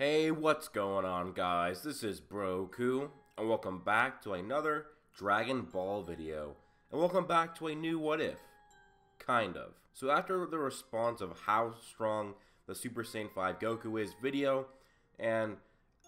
Hey, what's going on, guys? This is Broku, and welcome back to another Dragon Ball video. And welcome back to a new What If. Kind of. So after the response of how strong the Super Saiyan 5 Goku is video, and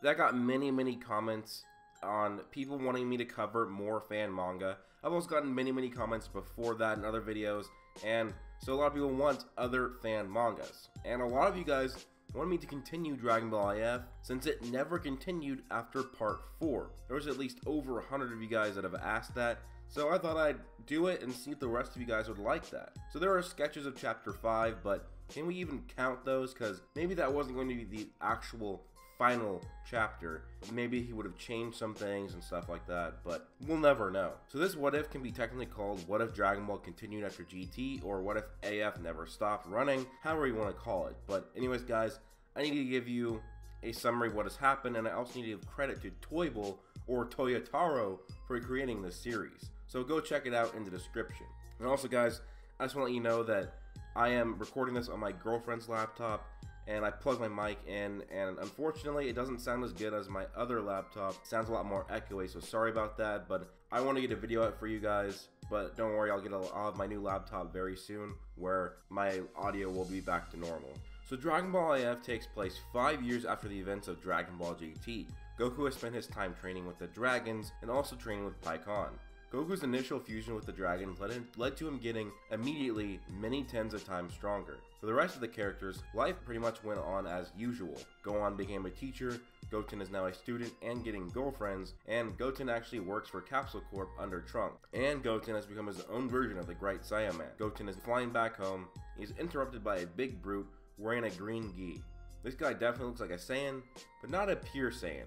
that got many comments on people wanting me to cover more fan manga. I've also gotten many comments before that in other videos, and so a lot of people want other fan mangas. And a lot of you guys wanted me to continue Dragon Ball IF since it never continued after part 4. There was at least over 100 of you guys that have asked that, so I thought I'd do it and see if the rest of you guys would like that. So there are sketches of chapter 5, but can we even count those? Because maybe that wasn't going to be the actual final chapter. Maybe he would have changed some things and stuff like that, but we'll never know. So this what if can be technically called what if Dragon Ball continued after GT, or what if AF never stopped running, however you want to call it. But anyways guys, I need to give you a summary of what has happened, and I also need to give credit to Toyble or Toyotaro for creating this series. So go check it out in the description. And also guys, I just want to let you know that I am recording this on my girlfriend's laptop, and I plugged my mic in, and unfortunately it doesn't sound as good as my other laptop. It sounds a lot more echoey, so sorry about that, but I want to get a video out for you guys. But don't worry, I'll have my new laptop very soon where my audio will be back to normal. So Dragon Ball IF takes place 5 years after the events of Dragon Ball GT. Goku has spent his time training with the dragons and also training with Pikkon. Goku's initial fusion with the dragon led to him getting immediately many tens of times stronger. For the rest of the characters, life pretty much went on as usual. Gohan became a teacher, Goten is now a student and getting girlfriends, and Goten actually works for Capsule Corp under Trunks. And Goten has become his own version of the Great Saiyaman. Goten is flying back home. He's interrupted by a big brute wearing a green gi. This guy definitely looks like a Saiyan, but not a pure Saiyan.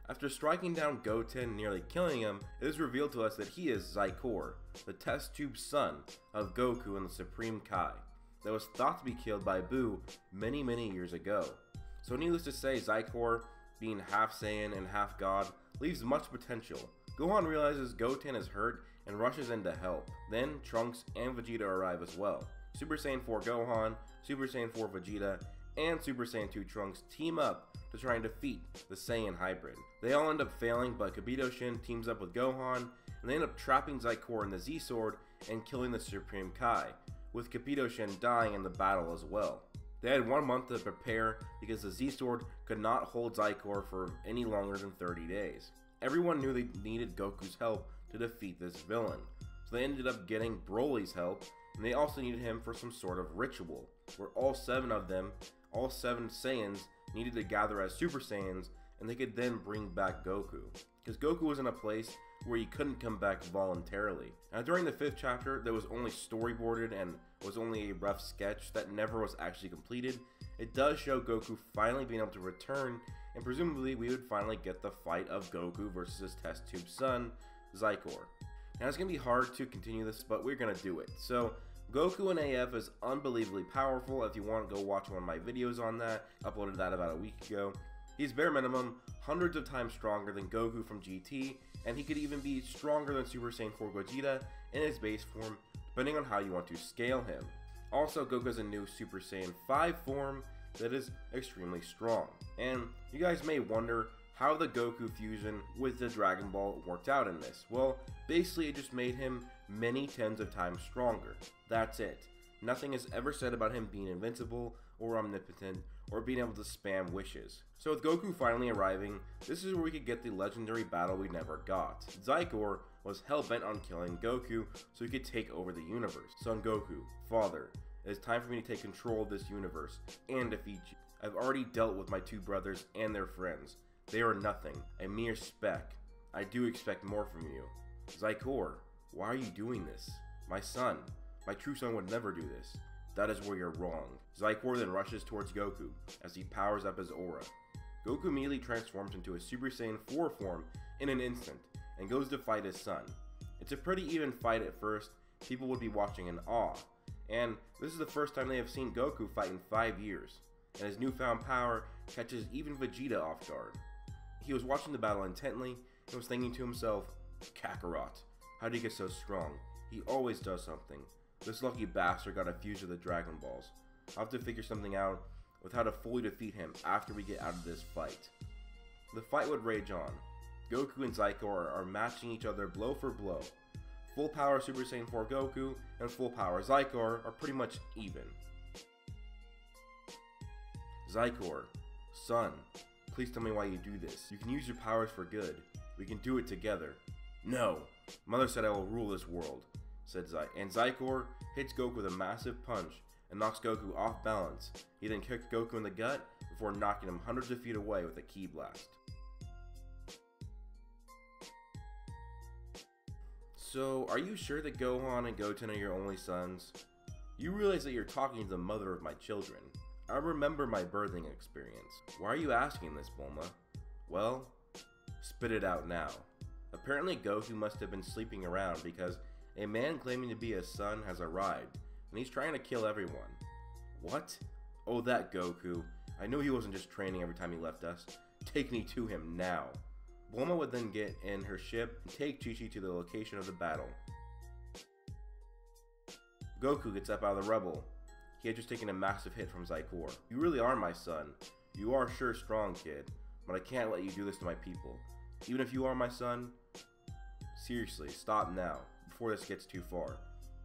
After striking down Goten and nearly killing him, it is revealed to us that he is Xicor, the test tube son of Goku and the Supreme Kai, that was thought to be killed by Buu many years ago. So needless to say, Xicor, being half Saiyan and half God, leaves much potential. Gohan realizes Goten is hurt and rushes in to help. Then Trunks and Vegeta arrive as well. Super Saiyan 4 Gohan, Super Saiyan 4 Vegeta, and Super Saiyan 2 Trunks team up to try and defeat the Saiyan hybrid. They all end up failing, but Kabuto-Shin teams up with Gohan, and they end up trapping Xicor in the Z-Sword and killing the Supreme Kai, with Kabuto-Shin dying in the battle as well. They had 1 month to prepare because the Z-Sword could not hold Xicor for any longer than 30 days. Everyone knew they needed Goku's help to defeat this villain, so they ended up getting Broly's help, and they also needed him for some sort of ritual, where all 7 Saiyans needed to gather as Super Saiyans, and they could then bring back Goku. Because Goku was in a place where he couldn't come back voluntarily. Now during the 5th chapter, there was only storyboarded and was only a rough sketch that never was actually completed. It does show Goku finally being able to return, and presumably we would finally get the fight of Goku versus his test tube son, Xicor. Now it's going to be hard to continue this, but we're going to do it. So Goku in AF is unbelievably powerful. If you want to go watch one of my videos on that, uploaded that about a week ago. He's bare minimum hundreds of times stronger than Goku from GT, and he could even be stronger than Super Saiyan 4 Gogeta in his base form, depending on how you want to scale him. Also, Goku has a new Super Saiyan 5 form that is extremely strong. And you guys may wonder how the Goku fusion with the Dragon Ball worked out in this. Well, basically it just made him many tens of times stronger. That's it. Nothing is ever said about him being invincible or omnipotent or being able to spam wishes. So with Goku finally arriving, this is where we could get the legendary battle we never got. Xicor was hell-bent on killing Goku so he could take over the universe. Son Goku, father, it is time for me to take control of this universe and defeat you. I've already dealt with my 2 brothers and their friends. They are nothing, a mere speck. I do expect more from you. Xicor, why are you doing this? My son, my true son would never do this. That is where you're wrong. Xicor then rushes towards Goku as he powers up his aura. Goku immediately transforms into a Super Saiyan 4 form in an instant and goes to fight his son. It's a pretty even fight at first. People would be watching in awe. And this is the first time they have seen Goku fight in 5 years. And his newfound power catches even Vegeta off guard. He was watching the battle intently and was thinking to himself, Kakkarot, how did he get so strong? He always does something. This lucky bastard got a fuse of the Dragon Balls. I'll have to figure something out with how to fully defeat him after we get out of this fight. The fight would rage on. Goku and Xicor are matching each other blow for blow. Full power Super Saiyan 4 Goku and full power Xicor are pretty much even. Xicor, son, please tell me why you do this. You can use your powers for good. We can do it together. No, Mother said I will rule this world, said and Xicor hits Goku with a massive punch and knocks Goku off balance. He then kicks Goku in the gut before knocking him hundreds of feet away with a ki blast. So, are you sure that Gohan and Goten are your only sons? You realize that you're talking to the mother of my children. I remember my birthing experience. Why are you asking this, Bulma? Well, spit it out now. Apparently Goku must have been sleeping around because a man claiming to be his son has arrived, and he's trying to kill everyone. What? Oh, that Goku. I knew he wasn't just training every time he left us. Take me to him now. Bulma would then get in her ship and take Chi-Chi to the location of the battle. Goku gets up out of the rubble. He had just taken a massive hit from Xicor. You really are my son. You are sure strong, kid, but I can't let you do this to my people. Even if you are my son, seriously, stop now, before this gets too far.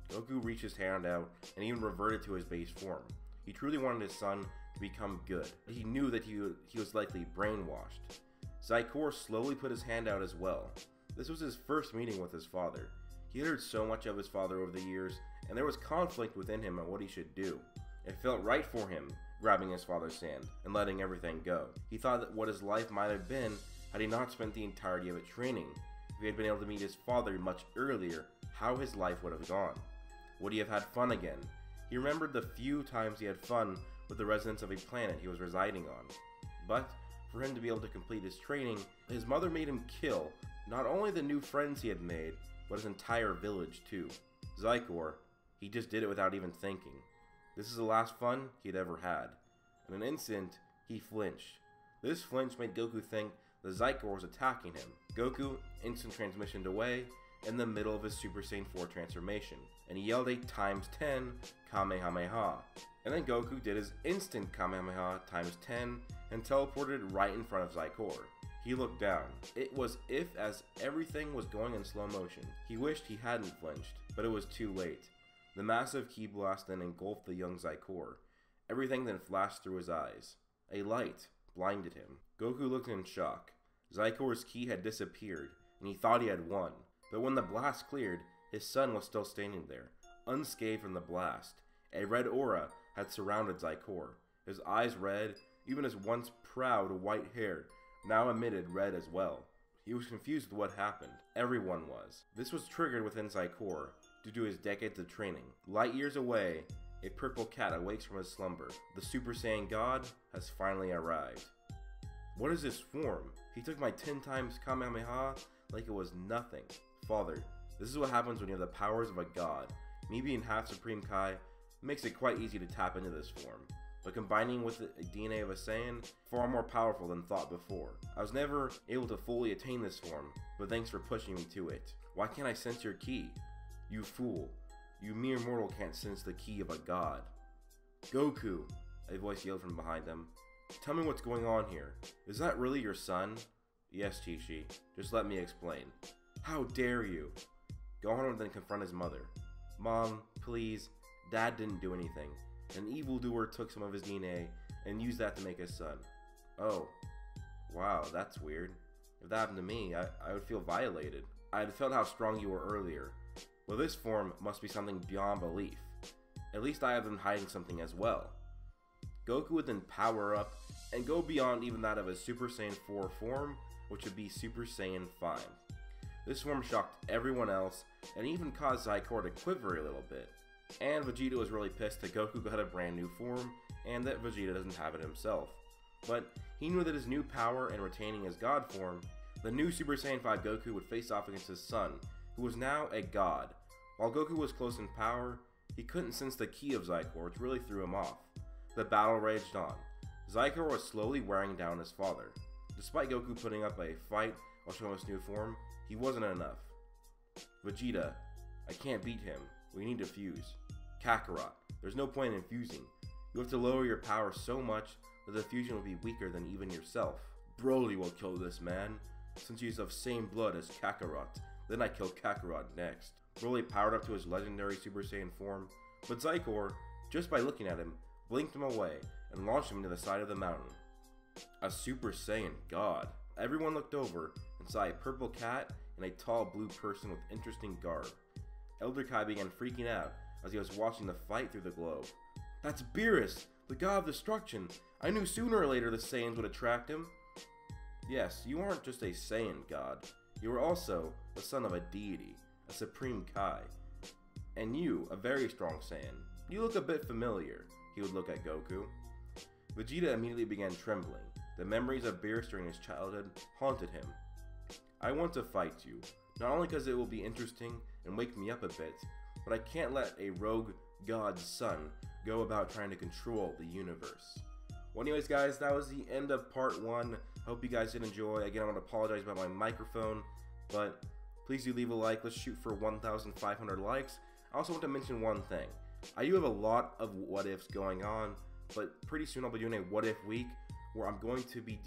Goku reached his hand out and even reverted to his base form. He truly wanted his son to become good, but he knew that he was likely brainwashed. Xicor slowly put his hand out as well. This was his first meeting with his father. He had heard so much of his father over the years, and there was conflict within him on what he should do. It felt right for him, grabbing his father's hand and letting everything go. He thought that what his life might have been had he not spent the entirety of it training. If he had been able to meet his father much earlier, how his life would have gone. Would he have had fun again? He remembered the few times he had fun with the residents of a planet he was residing on. But for him to be able to complete his training, his mother made him kill not only the new friends he had made, but his entire village too. Xicor, he just did it without even thinking. This is the last fun he'd ever had. In an instant, he flinched. This flinch made Goku think that Xicor was attacking him. Goku instant transmissioned away in the middle of his Super Saiyan 4 transformation, and he yelled a ×10 Kamehameha. And then Goku did his instant Kamehameha ×10 and teleported right in front of Xicor. He looked down. It was as everything was going in slow motion. He wished he hadn't flinched, but it was too late. The massive ki blast then engulfed the young Xicor. Everything then flashed through his eyes. A light blinded him. Goku looked in shock. Zycor's ki had disappeared, and he thought he had won. But when the blast cleared, his son was still standing there, unscathed from the blast. A red aura had surrounded Xicor. His eyes red, even his once proud white hair now emitted red as well. He was confused with what happened. Everyone was. This was triggered within Xicor due to his decades of training. Light years away, a purple cat awakes from his slumber. The Super Saiyan God has finally arrived. What is this form? He took my 10 times Kamehameha like it was nothing. Father, this is what happens when you have the powers of a god. Me being half Supreme Kai makes it quite easy to tap into this form, but combining with the DNA of a Saiyan, far more powerful than thought before. I was never able to fully attain this form, but thanks for pushing me to it. Why can't I sense your ki? You fool. You mere mortal can't sense the ki of a god. Goku, a voice yelled from behind them. Tell me what's going on here. Is that really your son? Yes, Chi-Chi. Just let me explain. How dare you? Gohan would then confront his mother. Mom, please. Dad didn't do anything. An evildoer took some of his DNA and used that to make his son. Oh. Wow, that's weird. If that happened to me, I would feel violated. I had felt how strong you were earlier. Well, this form must be something beyond belief. At least I have been hiding something as well. Goku would then power up and go beyond even that of his Super Saiyan 4 form, which would be Super Saiyan 5. This form shocked everyone else and even caused Xicor to quiver a little bit. And Vegeta was really pissed that Goku got a brand new form and that Vegeta doesn't have it himself. But he knew that his new power and retaining his god form, the new Super Saiyan 5 Goku would face off against his son, who was now a god. While Goku was close in power, he couldn't sense the ki of Xicor, which really threw him off. The battle raged on. Xicor was slowly wearing down his father. Despite Goku putting up a fight while showing his new form, he wasn't enough. Vegeta, I can't beat him. We need to fuse. Kakkarot, there's no point in fusing. You have to lower your power so much that the fusion will be weaker than even yourself. Broly will kill this man, since he's of same blood as Kakkarot. Then I kill Kakkarot next. Broly powered up to his legendary Super Saiyan form, but Xicor, just by looking at him, blinked him away and launched him into the side of the mountain. A Super Saiyan god. Everyone looked over and saw a purple cat and a tall blue person with interesting garb. Elder Kai began freaking out as he was watching the fight through the globe. That's Beerus, the god of destruction. I knew sooner or later the Saiyans would attract him. Yes, you aren't just a Saiyan god. You are also the son of a deity, a supreme Kai. And you, a very strong Saiyan. You look a bit familiar, he would look at Goku. Vegeta immediately began trembling. The memories of Beerus during his childhood haunted him. I want to fight you, not only because it will be interesting and wake me up a bit, but I can't let a rogue god's son go about trying to control the universe. Well, anyways guys, that was the end of part 1. Hope you guys did enjoy. Again, I want to apologize about my microphone, but please do leave a like. Let's shoot for 1,500 likes. I also want to mention one thing. I do have a lot of what ifs going on, but pretty soon I'll be doing a what if week where I'm going to be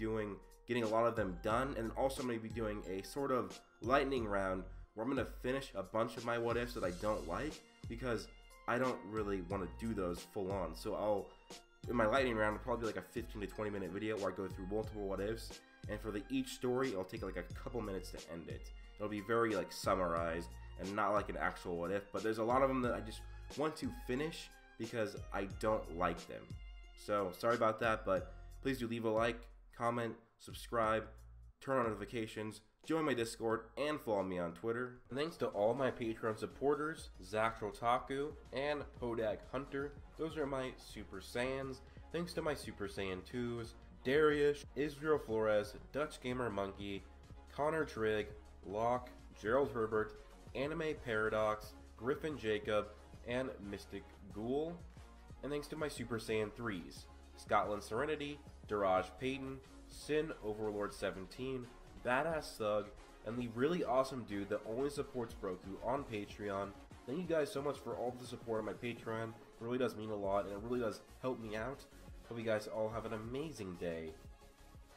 getting a lot of them done, and also I'm going to be doing a sort of lightning round where I'm going to finish a bunch of my what ifs that I don't like, because I don't really want to do those full on. So in my lightning round, it'll probably be like a 15 to 20 minute video where I go through multiple what ifs, and for each story it'll take like a couple minutes to end it. It'll be very like summarized and not like an actual what if, but there's a lot of them that I just want to finish because I don't like them. So sorry about that, but please do leave a like, comment, subscribe, turn on notifications, join my Discord, and follow me on Twitter. And thanks to all my Patreon supporters, Zaxrotaku and Hodag Hunter. Those are my Super Saiyans. Thanks to my Super Saiyan 2s, Darius, Israel Flores, Dutch Gamer Monkey, Connor Trigg, Locke, Gerald Herbert, Anime Paradox, Griffin Jacob, and Mystic Ghoul. And thanks to my Super Saiyan 3s, Scotland Serenity, Daraj Payton, Sin Overlord 17, Badass Thug, and the really awesome dude that only supports Broku on Patreon. Thank you guys so much for all the support on my Patreon. It really does mean a lot, and it really does help me out. Hope you guys all have an amazing day.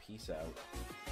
Peace out.